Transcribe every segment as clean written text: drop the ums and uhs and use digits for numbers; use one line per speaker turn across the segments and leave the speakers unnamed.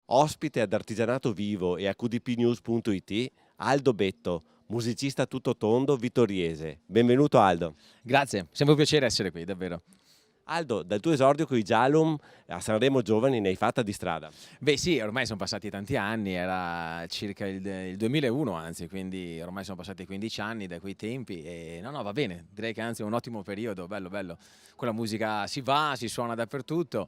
Ospite ad Artigianato Vivo e a qdpnews.it, Aldo Betto, musicista tutto tondo vittoriese. Benvenuto Aldo.
Grazie, sempre un piacere essere qui, davvero.
Aldo, dal tuo esordio con i Jalum a Sanremo Giovani ne hai fatta di strada.
Beh sì, ormai sono passati tanti anni, era circa il 2001 anzi, quindi ormai sono passati 15 anni da quei tempi e no, va bene, direi che anzi è un ottimo periodo, bello, bello. Con la musica si va, si suona dappertutto.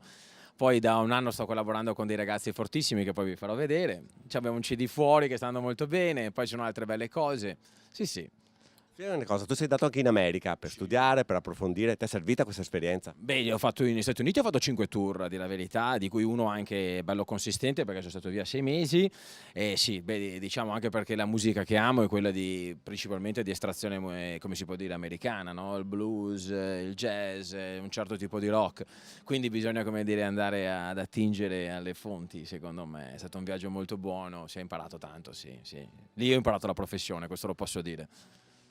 Poi da un anno sto collaborando con dei ragazzi fortissimi che poi vi farò vedere. Abbiamo un CD fuori che sta andando molto bene, poi ci sono altre belle cose. Sì, sì.
Spiegami una cosa, tu sei andato anche in America per studiare, per approfondire, ti è servita questa esperienza?
Beh, io ho fatto negli Stati Uniti, ho fatto 5 tour, a dire la verità, di cui uno anche bello consistente perché sono stato via 6 mesi. E sì, beh, diciamo anche perché la musica che amo è quella principalmente di estrazione, come si può dire, americana, no? Il blues, il jazz, un certo tipo di rock. Quindi bisogna, come dire, andare ad attingere alle fonti, secondo me. È stato un viaggio molto buono, si è imparato tanto, sì, sì. Lì ho imparato la professione, questo lo posso dire.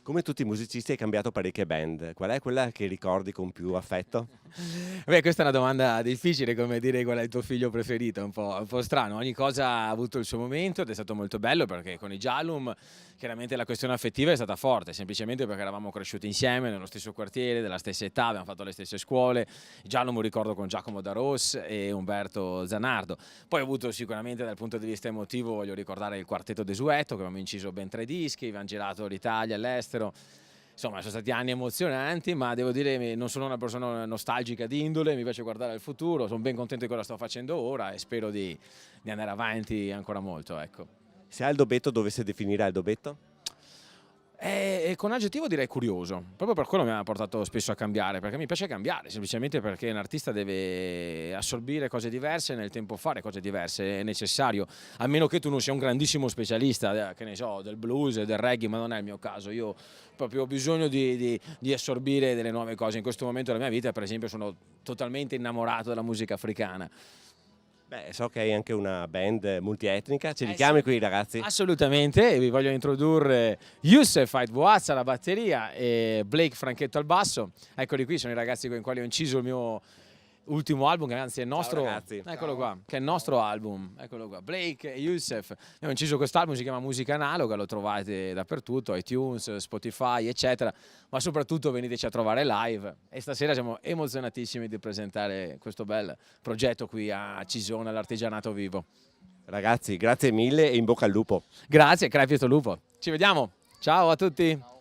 Come tutti i musicisti hai cambiato parecchie band, qual è quella che ricordi con più affetto?
Beh, questa è una domanda difficile, come dire qual è il tuo figlio preferito, è un po' strano. Ogni cosa ha avuto il suo momento ed è stato molto bello perché con i Jalum chiaramente la questione affettiva è stata forte, semplicemente perché eravamo cresciuti insieme nello stesso quartiere, della stessa età, abbiamo fatto le stesse scuole. I Jalum lo ricordo con Giacomo Darros e Umberto Zanardo. Poi ho avuto sicuramente dal punto di vista emotivo, voglio ricordare il Quartetto Desueto, che abbiamo inciso ben 3 dischi, abbiamo girato l'Italia, all'estero. Insomma, sono stati anni emozionanti, ma devo dire che non sono una persona nostalgica di indole, mi piace guardare al futuro, sono ben contento di cosa sto facendo ora e spero di andare avanti ancora molto, ecco.
Se Aldo Betto dovesse definire Aldo Betto?
Con aggettivo direi curioso, proprio per quello mi ha portato spesso a cambiare, perché mi piace cambiare, semplicemente perché un artista deve assorbire cose diverse e nel tempo fare cose diverse, è necessario, a meno che tu non sia un grandissimo specialista, che ne so, del blues, del reggae, ma non è il mio caso, io proprio ho bisogno di assorbire delle nuove cose, in questo momento della mia vita per esempio sono totalmente innamorato della musica africana.
Beh, so che hai anche una band multietnica, ce li
Sì.
chiami qui ragazzi?
Assolutamente, e vi voglio introdurre Youssef Ait Boaz alla batteria e Blake Franchetto al basso. Eccoli qui, sono i ragazzi con i quali ho inciso il mio ultimo album, che anzi è il nostro.
Ciao ragazzi.
Eccolo qua, che è il nostro album. Eccolo qua, Blake e Youssef. Abbiamo inciso quest'album, si chiama Musica Analoga, lo trovate dappertutto, iTunes, Spotify, eccetera. Ma soprattutto veniteci a trovare live. E stasera siamo emozionatissimi di presentare questo bel progetto qui a Cisone, all'Artigianato Vivo.
Ragazzi, grazie mille e in bocca al lupo.
Grazie, crepi lupo. Ci vediamo. Ciao a tutti.